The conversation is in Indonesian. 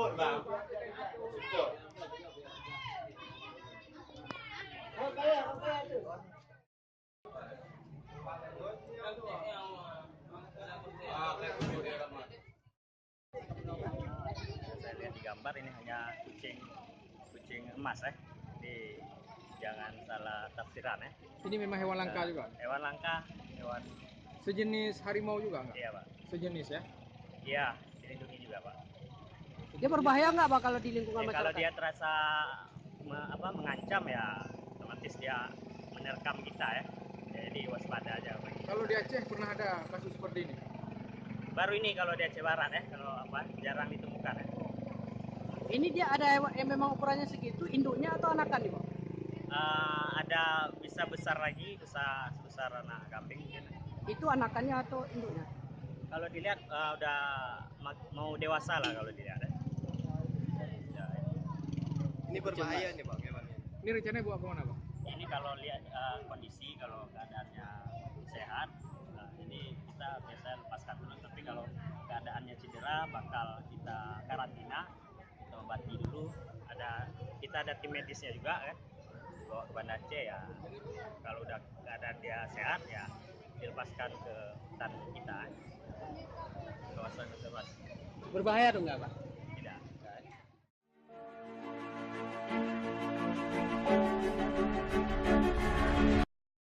Support bang. Support. Saya lihat di gambar ini hanya kucing emas Jadi jangan salah tafsiran Ini memang hewan langka juga. Hewan langka, hewan. Sejenis harimau juga nggak? Iya pak. Sejenis ya? Iya, dilindungi juga pak. Dia berbahaya nggak pak kalau di lingkungan Kalau masyarakat? dia terasa mengancam ya, otomatis dia menerkam kita Jadi waspada aja pak. Kalau di Aceh pernah ada kasus seperti ini? Baru ini kalau di Aceh Barat kalau jarang ditemukan Ini dia ada hewan yang memang ukurannya segitu, induknya atau anakan nih pak? Ada bisa besar lagi, bisa sebesar anak kambing mungkin. Itu anakannya atau induknya? Kalau dilihat udah mau dewasa lah kalau dilihat Ya. Ini berbahaya nih bang hewannya. Ini rencananya buat kemana pak? Ini kalau lihat kondisi, kalau keadaannya sehat, ini kita biasa lepaskan dulu. Tapi kalau keadaannya cedera, bakal kita karantina, kita obati dulu. Kita ada tim medisnya juga bawa ke Banda Aceh ya. Kalau udah keadaan dia sehat ya dilepaskan ke hutan kita, kawasan konservasi. Berbahaya dong nggak pak? Tidak.